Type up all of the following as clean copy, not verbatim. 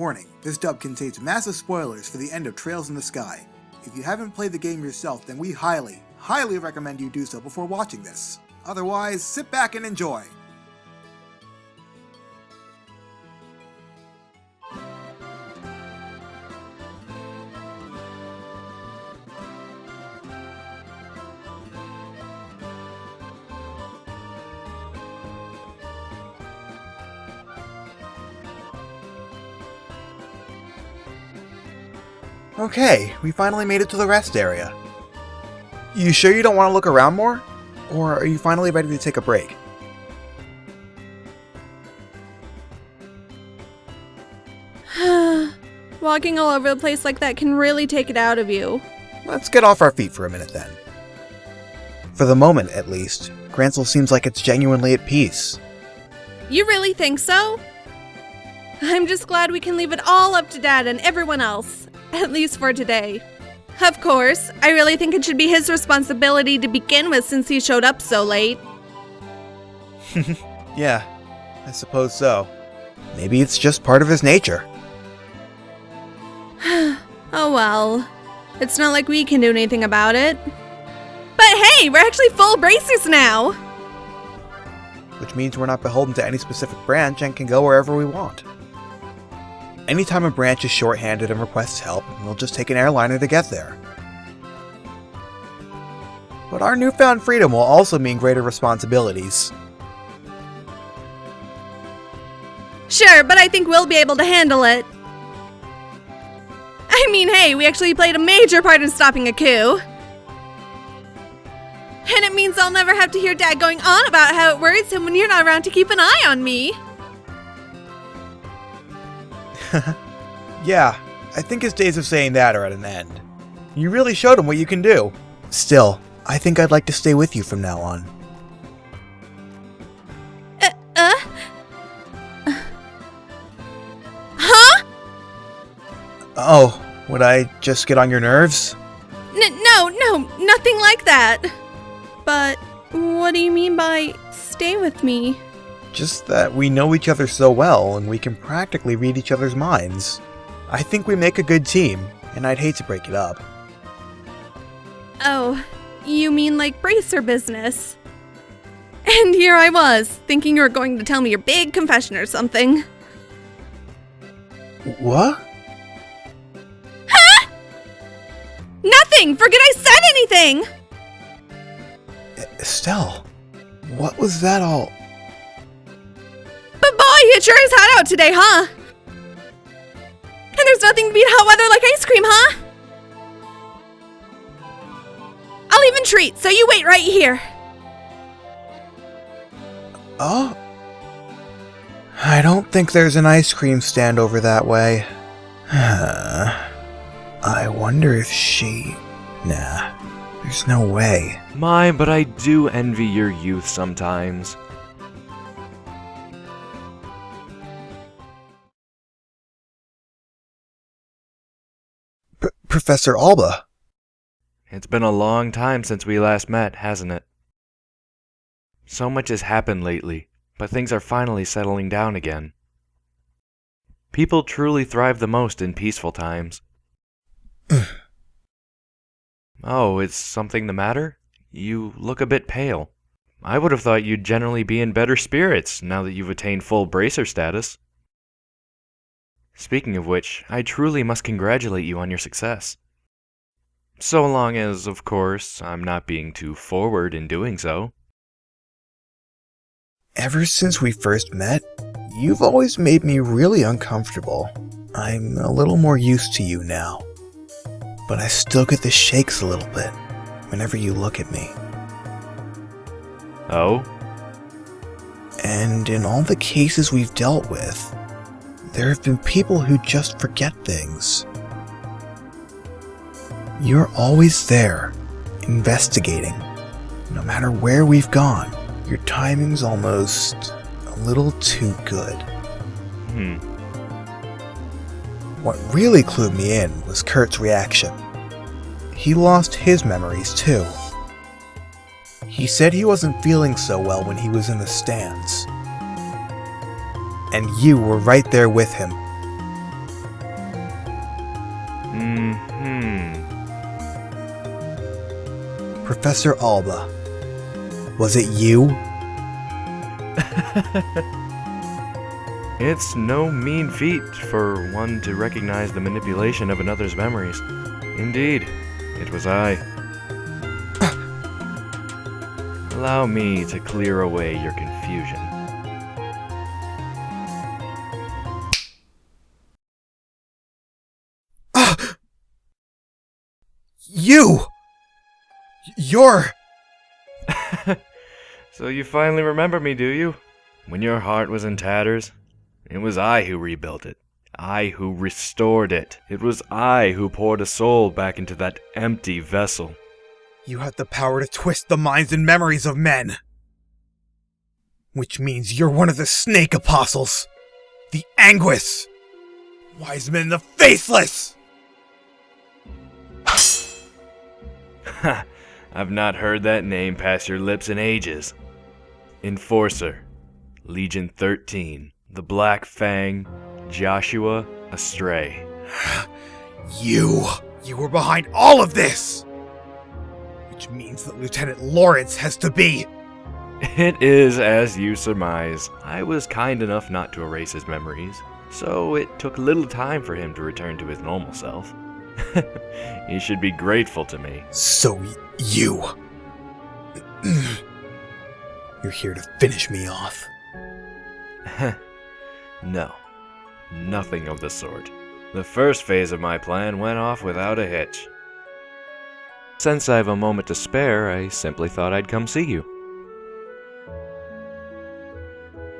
Warning, this dub contains massive spoilers for the end of Trails in the Sky. If you haven't played the game yourself, then we highly recommend you do so before watching this. Otherwise, sit back and enjoy. Okay, we finally made it to the rest area. You sure you don't want to look around more? Or are you finally ready to take a break? Walking all over the place like that can really take it out of you. Let's get off our feet for a minute then. For the moment, at least, Grancel seems like it's genuinely at peace. You really think so? I'm just glad we can leave it all up to Dad and everyone else. At least for today. Of course, I really think it should be his responsibility to begin with since he showed up so late. Yeah, I suppose so. Maybe it's just part of his nature. Oh well. It's not like we can do anything about it. But hey, we're actually full bracers now! Which means we're not beholden to any specific branch and can go wherever we want. Anytime a branch is short-handed and requests help, we'll just take an airliner to get there. But our newfound freedom will also mean greater responsibilities. Sure, but I think we'll be able to handle it. I mean, hey, we actually played a major part in stopping a coup. And it means I'll never have to hear Dad going on about how it worries him when you're not around to keep an eye on me. Yeah, I think his days of saying that are at an end. You really showed him what you can do. Still, I think I'd like to stay with you from now on. Huh? Oh, would I just get on your nerves? No, nothing like that. But what do you mean by stay with me? Just that we know each other so well, and we can practically read each other's minds. I think we make a good team, and I'd hate to break it up. Oh, you mean like bracer business? And here I was, thinking you were going to tell me your big confession or something. What? Huh? Nothing! Forget I said anything! Estelle, what was that all? But boy, it sure is hot out today, huh? And there's nothing to beat hot weather like ice cream, huh? I'll even treat, so you wait right here. Oh? I don't think there's an ice cream stand over that way. I wonder if she... Nah, there's no way. My, but I do envy your youth sometimes. Professor Alba. It's been a long time since we last met, hasn't it? So much has happened lately, but things are finally settling down again. People truly thrive the most in peaceful times. Oh, is something the matter? You look a bit pale. I would have thought you'd generally be in better spirits now that you've attained full bracer status. Speaking of which, I truly must congratulate you on your success. So long as, of course, I'm not being too forward in doing so. Ever since we first met, you've always made me really uncomfortable. I'm a little more used to you now. But I still get the shakes a little bit whenever you look at me. Oh? And in all the cases we've dealt with, there have been people who just forget things. You're always there, investigating. No matter where we've gone, your timing's almost a little too good. What really clued me in was Kurt's reaction. He lost his memories too. He said he wasn't feeling so well when he was in the stands. And you were right there with him. Professor Alba, was it you? It's no mean feat for one to recognize the manipulation of another's memories. Indeed, it was I. Allow me to clear away your confusion. You! You're... So you finally remember me, do you? When your heart was in tatters, it was I who rebuilt it. I who restored it. It was I who poured a soul back into that empty vessel. You have the power to twist the minds and memories of men. Which means you're one of the snake apostles. The Anguis. Wise men, the faceless! Ha! I've not heard that name pass your lips in ages. Enforcer, Legion 13, the Black Fang, Joshua Astray. You were behind all of this! Which means that Lieutenant Lawrence has to be... It is as you surmise. I was kind enough not to erase his memories, so it took little time for him to return to his normal self. He should be grateful to me. So you... You're here to finish me off. No, nothing of the sort. The first phase of my plan went off without a hitch. Since I have a moment to spare, I simply thought I'd come see you.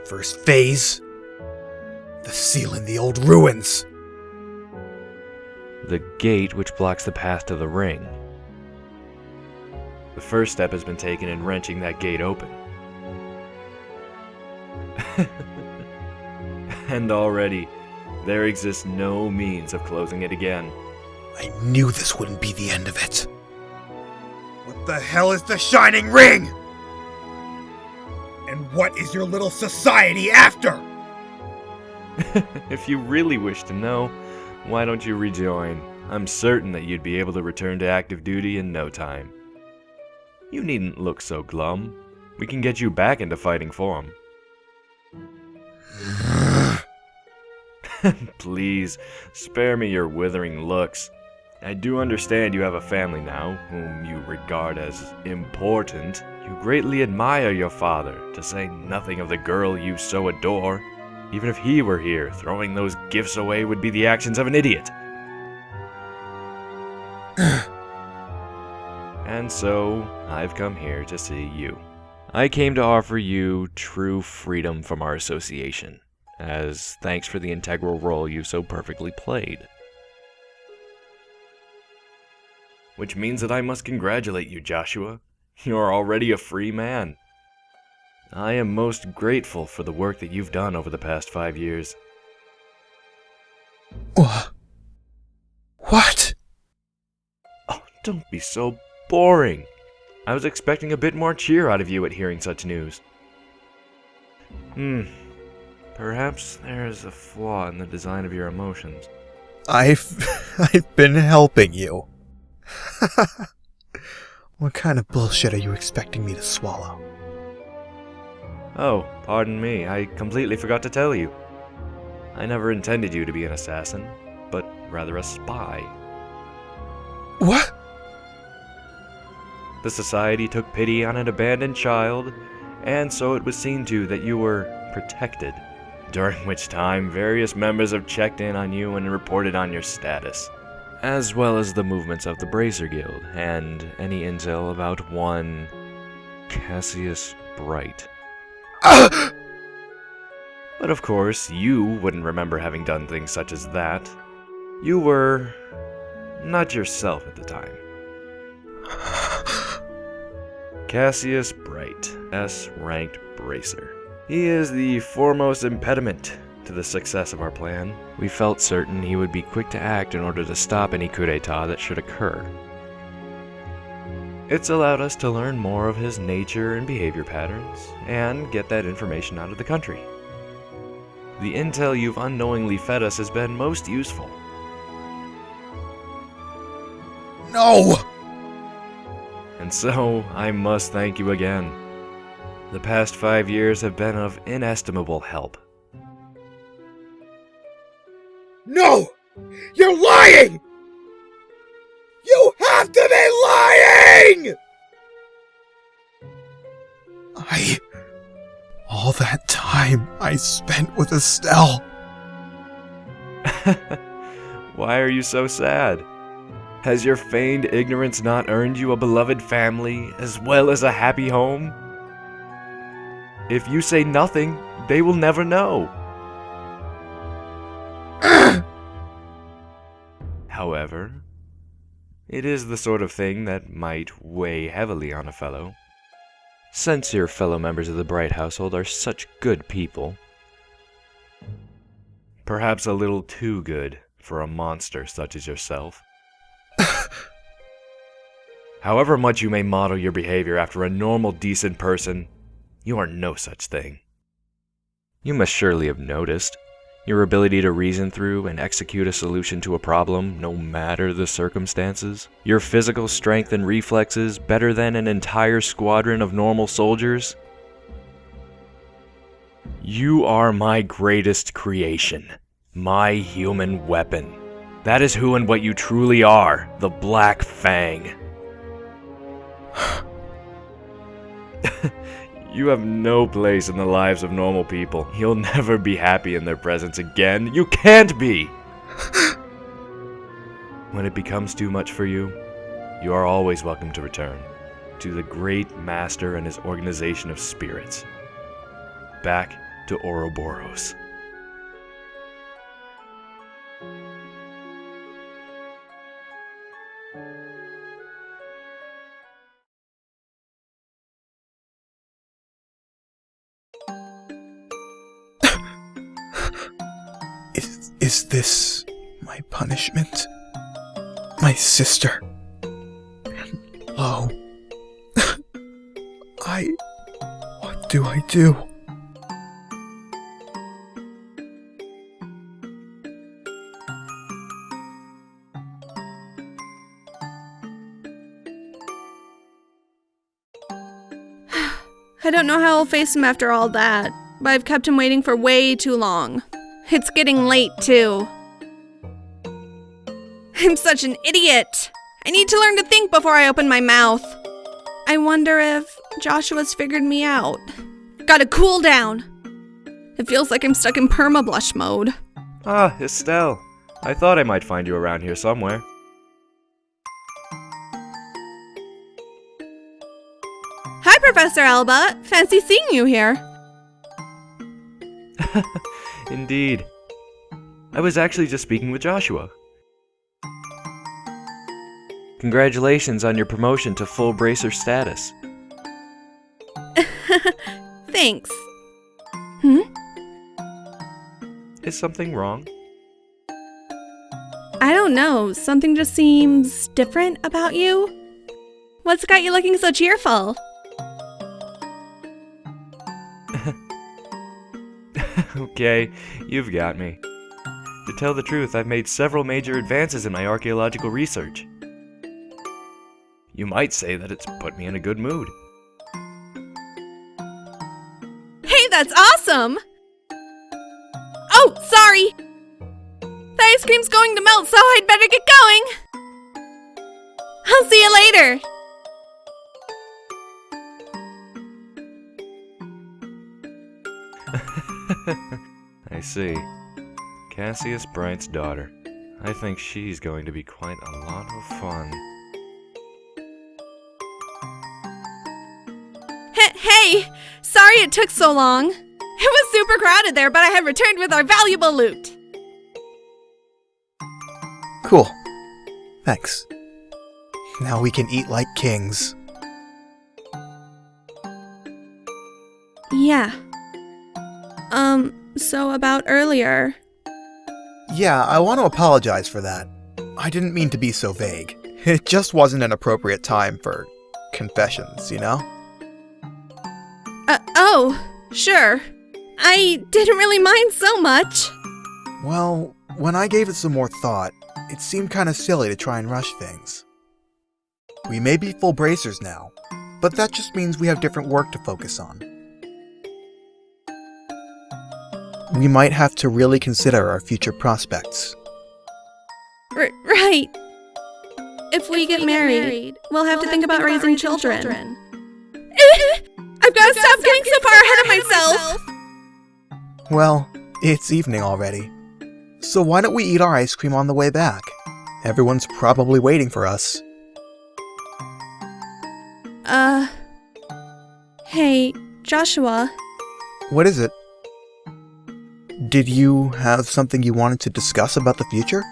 First phase? The seal in the old ruins. The gate which blocks the path to the ring. The first step has been taken in wrenching that gate open. And already, there exists no means of closing it again. I knew this wouldn't be the end of it. What the hell is the Shining Ring? And what is your little society after? If you really wish to know, why don't you rejoin? I'm certain that you'd be able to return to active duty in no time. You needn't look so glum. We can get you back into fighting form. Please, spare me your withering looks. I do understand you have a family now, whom you regard as important. You greatly admire your father, to say nothing of the girl you so adore. Even if he were here, throwing those gifts away would be the actions of an idiot. And so, I've come here to see you. I came to offer you true freedom from our association, as thanks for the integral role you so perfectly played. Which means that I must congratulate you, Joshua. You are already a free man. I am most grateful for the work that you've done over the past 5 years. What? Oh, don't be so boring. I was expecting a bit more cheer out of you at hearing such news. Perhaps there is a flaw in the design of your emotions. I've been helping you. What kind of bullshit are you expecting me to swallow? Oh, pardon me, I completely forgot to tell you. I never intended you to be an assassin, but rather a spy. What? The society took pity on an abandoned child, and so it was seen to that you were protected, during which time various members have checked in on you and reported on your status, as well as the movements of the Bracer Guild, and any intel about one Cassius Bright. But of course, you wouldn't remember having done things such as that. You were not yourself at the time. Cassius Bright, S-ranked Bracer. He is the foremost impediment to the success of our plan. We felt certain he would be quick to act in order to stop any coup d'etat that should occur. It's allowed us to learn more of his nature and behavior patterns, and get that information out of the country. The intel you've unknowingly fed us has been most useful. No! And so, I must thank you again. The past 5 years have been of inestimable help. No! You're lying! You have to be lying! All that time I spent with Estelle. Why are you so sad? Has your feigned ignorance not earned you a beloved family, as well as a happy home? If you say nothing, they will never know. However, it is the sort of thing that might weigh heavily on a fellow. Since your fellow members of the Bright household are such good people. Perhaps a little too good for a monster such as yourself. However much you may model your behavior after a normal, decent person, you are no such thing. You must surely have noticed your ability to reason through and execute a solution to a problem, no matter the circumstances. Your physical strength and reflexes better than an entire squadron of normal soldiers. You are my greatest creation, my human weapon. That is who and what you truly are, the Black Fang. You have no place in the lives of normal people. You'll never be happy in their presence again. You can't be! When it becomes too much for you, you are always welcome to return to the great master and his organization of spirits. Back to Ouroboros. Is this my punishment? My sister. Hello. What do I do? I don't know how I'll face him after all that, but I've kept him waiting for way too long. It's getting late, too. I'm such an idiot. I need to learn to think before I open my mouth. I wonder if Joshua's figured me out. Gotta cool down. It feels like I'm stuck in perma-blush mode. Ah, Estelle. I thought I might find you around here somewhere. Hi, Professor Alba. Fancy seeing you here. Indeed. I was actually just speaking with Joshua. Congratulations on your promotion to full bracer status. Thanks. Is something wrong? I don't know. Something just seems different about you. What's got you looking so cheerful? Okay, you've got me. To tell the truth, I've made several major advances in my archaeological research. You might say that it's put me in a good mood. Hey, that's awesome! Oh, sorry! The ice cream's going to melt, so I'd better get going! I'll see you later! I see. Cassius Bright's daughter. I think she's going to be quite a lot of fun. Hey! Sorry it took so long. It was super crowded there, but I have returned with our valuable loot. Cool. Thanks. Now we can eat like kings. Yeah. So about earlier. Yeah, I want to apologize for that. I didn't mean to be so vague. It just wasn't an appropriate time for confessions, you know? Oh, sure. I didn't really mind so much. Well, when I gave it some more thought, it seemed kind of silly to try and rush things. We may be full bracers now, but that just means we have different work to focus on. We might have to really consider our future prospects. Right. If we get married, we'll have to think about raising children. I've got to stop getting so far ahead of myself! Well, it's evening already. So why don't we eat our ice cream on the way back? Everyone's probably waiting for us. Hey, Joshua. What is it? Did you have something you wanted to discuss about the future?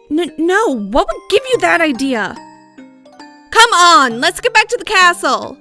No, what would give you that idea? Come on, let's get back to the castle!